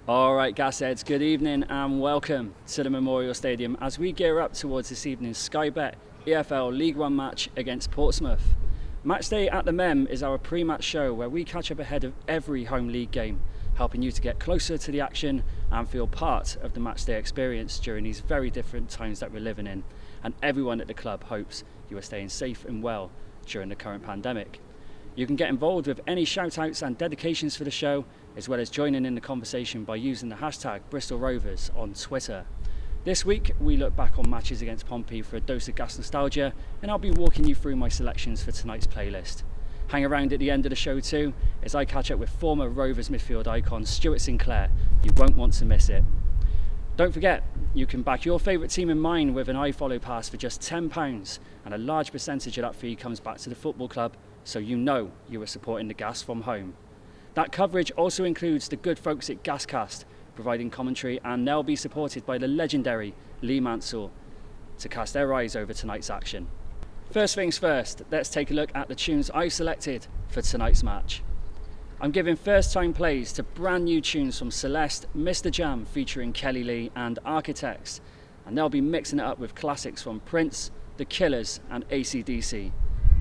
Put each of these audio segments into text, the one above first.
Alright Gasheads, good evening and welcome to the Memorial Stadium as we gear up towards this evening's Sky Bet EFL League One match against Portsmouth. Matchday at the Mem is our pre-match show where we catch up ahead of every home league game, helping you to get closer to the action and feel part of the matchday experience during these very different times that we're living in. And everyone at the club hopes you are staying safe and well during the current pandemic. You can get involved with any shout-outs and dedications for the show, as well as joining in the conversation by using the hashtag Bristol Rovers on Twitter. This week we look back on matches against Pompey for a dose of gas nostalgia, and I'll be walking you through my selections for tonight's playlist. Hang around at the end of the show too, as I catch up with former Rovers midfield icon Stuart Sinclair. You won't want to miss it. Don't forget, you can back your favourite team in mine with an iFollow pass for just £10, and a large percentage of that fee comes back to the football club, so you know you are supporting the Gas from home. That coverage also includes the good folks at Gascast, providing commentary, and they'll be supported by the legendary Lee Mansell to cast their eyes over tonight's action. First things first, let's take a look at the tunes I've selected for tonight's match. I'm giving first time plays to brand new tunes from Celeste, Mr Jam featuring Kelly Lee and Architects, and they'll be mixing it up with classics from Prince, The Killers and AC/DC.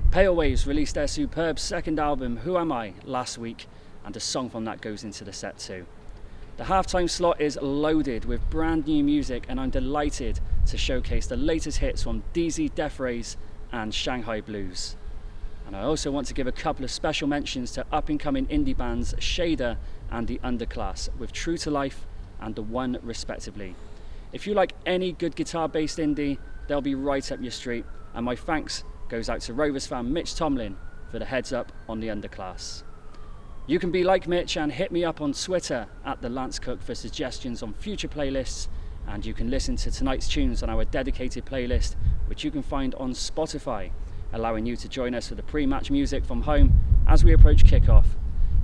Pale Waves released their superb second album Who Am I last week, and a song from that goes into the set too. The halftime slot is loaded with brand new music, and I'm delighted to showcase the latest hits from DZ Death Rays and Shanghai Blues. And I also want to give a couple of special mentions to up-and-coming indie bands Shader and The Underclass with True to Life and The One respectively. If you like any good guitar-based indie, they'll be right up your street, and my thanks goes out to Rovers fan Mitch Tomlin for the heads up on The Underclass. You can be like Mitch and hit me up on Twitter at the Lance Cook for suggestions on future playlists, and you can listen to tonight's tunes on our dedicated playlist, which you can find on Spotify, allowing you to join us for the pre-match music from home as we approach kickoff.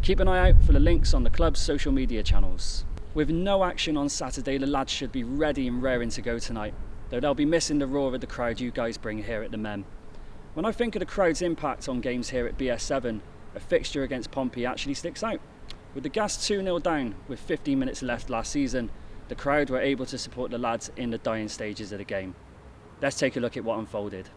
Keep an eye out for the links on the club's social media channels. With no action on Saturday, the lads should be ready and raring to go tonight, though they'll be missing the roar of the crowd you guys bring here at the Mem. When I think of the crowd's impact on games here at BS7, a fixture against Pompey actually sticks out. With the Gas 2-0 down with 15 minutes left last season, the crowd were able to support the lads in the dying stages of the game. Let's take a look at what unfolded.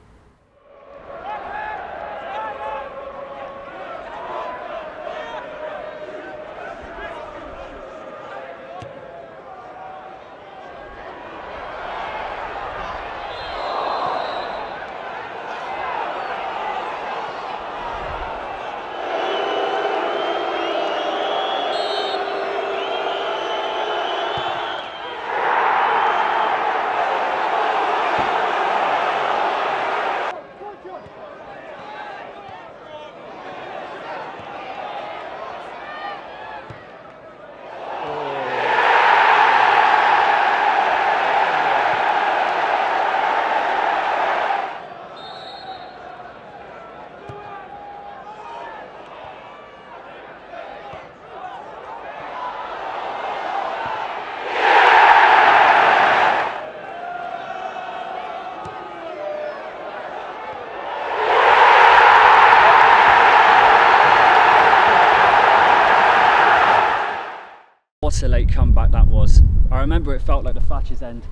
What a late comeback that was. I remember it felt like the Thatcher's end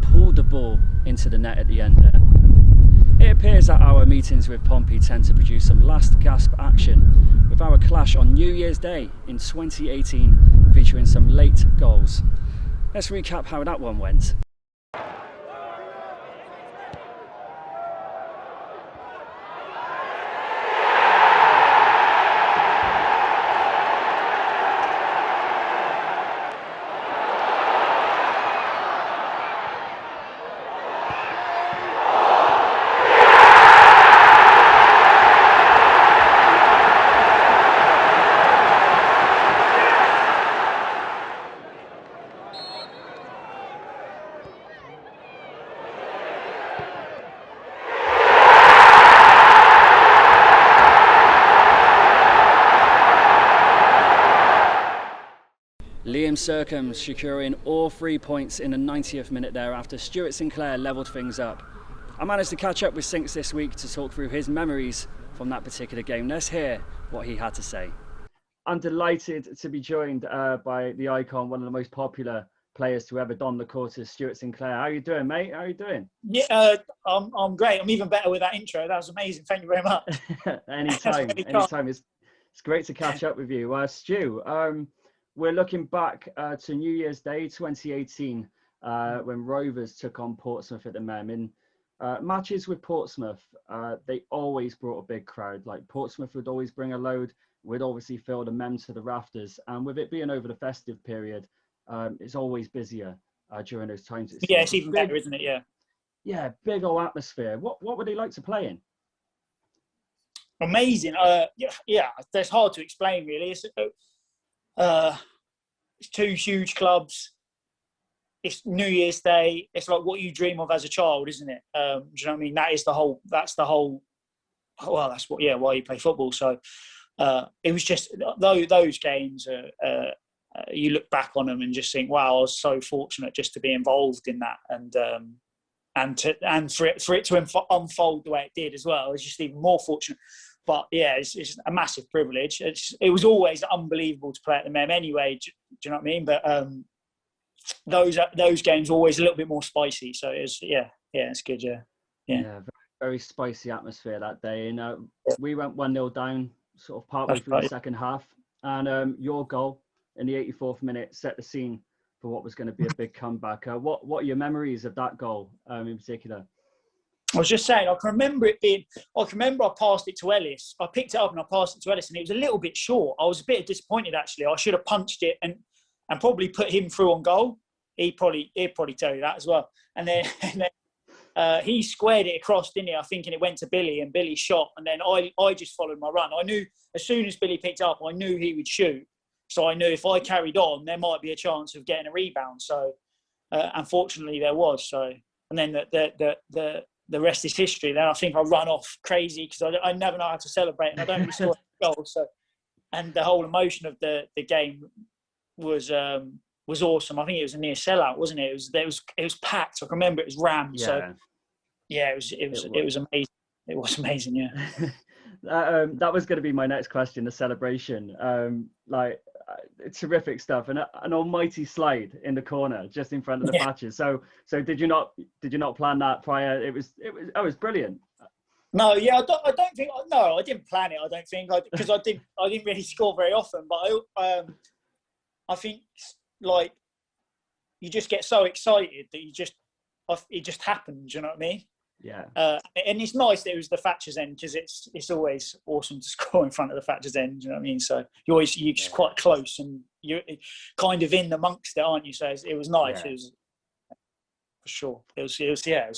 pulled the ball into the net at the end there. It appears that our meetings with Pompey tend to produce some last gasp action, with our clash on New Year's Day in 2018 featuring some late goals. Let's recap how that one went. Liam Sercombe securing all 3 points in the 90th minute there after Stuart Sinclair levelled things up. I managed to catch up with Sinks this week to talk through his memories from that particular game. Let's hear what he had to say. I'm delighted to be joined by the icon, one of the most popular players to ever don the quarters, Stuart Sinclair. How are you doing, mate? How are you doing? Yeah, I'm great. I'm even better with that intro. That was amazing. Thank you very much. Anytime. It's great to catch up with you. Stu, we're looking back to New Year's Day 2018 when Rovers took on Portsmouth at the Mem. In matches with Portsmouth, they always brought a big crowd. Like Portsmouth would always bring a load. We'd obviously fill the Mem to the rafters. And with it being over the festive period, it's always busier during those times. Yeah, it's even better, isn't it? Yeah. Yeah, big old atmosphere. What would they like to play in? Amazing. Yeah, that's hard to explain, really. It's two huge clubs. It's New Year's Day. It's like what you dream of as a child, isn't it? Do you know what I mean? That's the whole. Well, that's what. Yeah, why you play football. So it was just those games. You look back on them and just think, wow, I was so fortunate just to be involved in that, and for it to unfold the way it did as well. It's just even more fortunate. But yeah, it's a massive privilege. It was always unbelievable to play at the Mem anyway. Do you know what I mean? But those games were always a little bit more spicy. So it's it's good. Yeah, very, very spicy atmosphere that day. And we went 1-0 down, sort of partway through the second half, and your goal in the 84th minute set the scene for what was going to be a big comeback. What are your memories of that goal in particular? I was just saying, I can remember I passed it to Ellis. I picked it up and I passed it to Ellis, and it was a little bit short. I was a bit disappointed, actually. I should have punched it and probably put him through on goal. He'd probably tell you that as well. And then he squared it across, didn't he? I think, and it went to Billy, and Billy shot. And then I just followed my run. I knew as soon as Billy picked it up, I knew he would shoot. So I knew if I carried on, there might be a chance of getting a rebound. So unfortunately, there was. So and then the rest is history. Then I think I run off crazy because I never know how to celebrate, and I don't really score goals. So, and the whole emotion of the game was awesome. I think it was a near sellout, wasn't it? It was packed. I can remember it was rammed. Yeah. So yeah, it was amazing. It was amazing. Yeah. That was going to be my next question. The celebration, terrific stuff, and an almighty slide in the corner just in front of the patches. So did you not plan that prior? It was brilliant. No, yeah, I don't think. No, I didn't plan it. I don't think because I didn't really score very often. But I think like you just get so excited that it just happens. You know what I mean? Yeah. And it's nice that it was the Thatcher's End because it's always awesome to score in front of the Thatcher's End. You know what I mean? So you're just quite close and you're kind of in amongst it, aren't you? So it was nice. Yeah. It was for sure. It was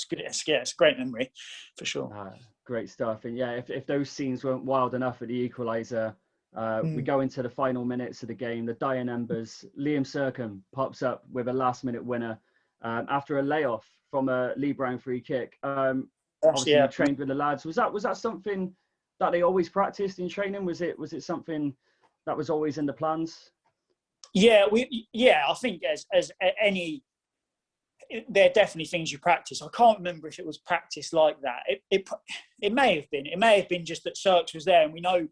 good. It's a great memory for sure. Great stuff. And yeah, if those scenes weren't wild enough at the equaliser, we go into the final minutes of the game. The dying embers. Liam Sercombe pops up with a last-minute winner after a layoff from a Lee Brown free kick. Obviously, you trained with the lads. Was that something that they always practiced in training? Was it something that was always in the plans? Yeah, I think as any, there are definitely things you practice. I can't remember if it was practice like that. It may have been. It may have been just that Serks was there, and we know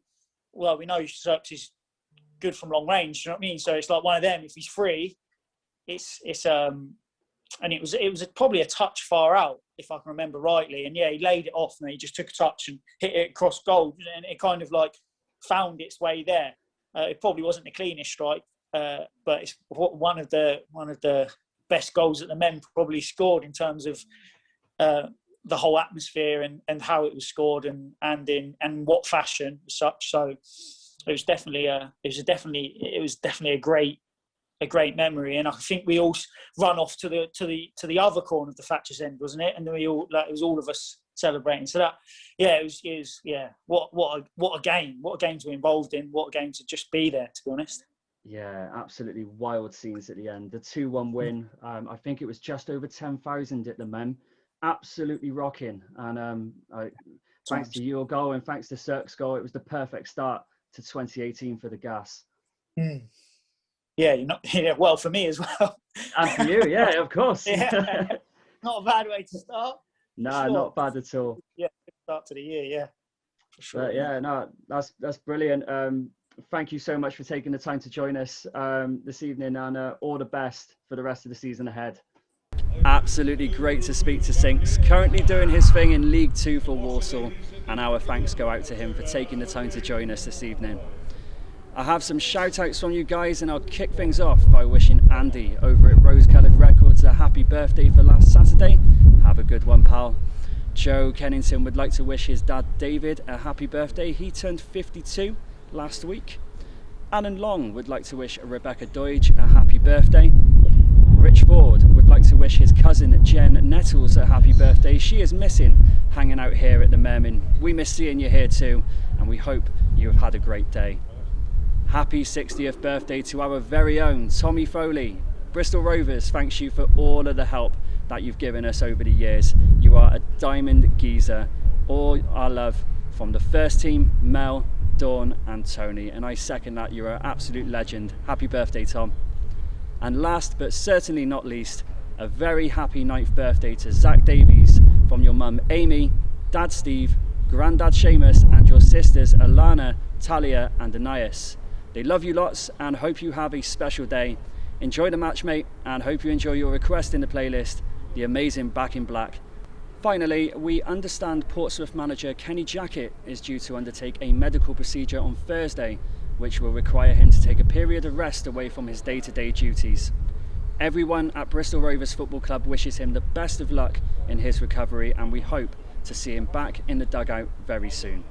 Serks is good from long range. You know what I mean? So it's like one of them. If he's free, and it was probably a touch far out, if I can remember rightly. And yeah, he laid it off, and he just took a touch and hit it across goal, and it kind of like found its way there. It probably wasn't the cleanest strike, but it's one of the best goals that the men probably scored in terms of the whole atmosphere and how it was scored and what fashion as such. So it was definitely a great memory, and I think we all run off to the other corner of the Thatcher's End, wasn't it? And then it was all of us celebrating. So that, it was what a game! What a game to be involved in! What a game to just be there, to be honest. Yeah, absolutely wild scenes at the end. The 2-1 win. I think it was just over 10,000 at the Mem. Absolutely rocking. And thanks to your goal and thanks to Cirque's goal, it was the perfect start to 2018 for the Gas. Yeah, well, for me as well. And for you, yeah, of course. Yeah. Not a bad way to start. No, sure. Not bad at all. Yeah, good start to the year, yeah. For sure. But yeah, no, that's brilliant. thank you so much for taking the time to join us this evening, and all the best for the rest of the season ahead. Absolutely great to speak to Sinks, currently doing his thing in League 2 for Walsall, and our thanks go out to him for taking the time to join us this evening. I have some shout outs from you guys, and I'll kick things off by wishing Andy over at Rose Coloured Records a happy birthday for last Saturday. Have a good one, pal. Joe Kennington would like to wish his dad David a happy birthday. He turned 52 last week. Alan Long would like to wish Rebecca Doige a happy birthday. Rich Ford would like to wish his cousin Jen Nettles a happy birthday. She is missing hanging out here at the Mermin. We miss seeing you here too, and we hope you have had a great day. Happy 60th birthday to our very own Tommy Foley. Bristol Rovers thanks you for all of the help that you've given us over the years. You are a diamond geezer. All our love from the first team, Mel, Dawn and Tony, and I second that. You're an absolute legend. Happy birthday, Tom. And last but certainly not least, a very happy 9th birthday to Zach Davies from your mum Amy, Dad Steve, Granddad Seamus and your sisters Alana, Talia and Anais. They love you lots and hope you have a special day. Enjoy the match, mate, and hope you enjoy your request in the playlist, the amazing Back in Black. Finally, we understand Portsmouth manager Kenny Jackett is due to undertake a medical procedure on Thursday, which will require him to take a period of rest away from his day-to-day duties. Everyone at Bristol Rovers Football Club wishes him the best of luck in his recovery, and we hope to see him back in the dugout very soon.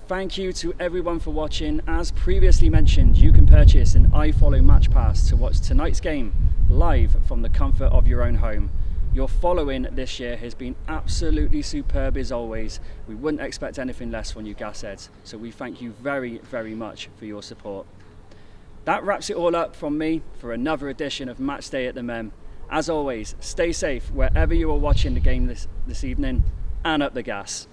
Thank you to everyone for watching. As previously mentioned, you can purchase an iFollow Match Pass to watch tonight's game live from the comfort of your own home. Your following this year has been absolutely superb as always. We wouldn't expect anything less from you gasheads, so we thank you very, very much for your support. That wraps it all up from me for another edition of Match Day at the Mem. As always, stay safe wherever you are watching the game this evening, and up the gas.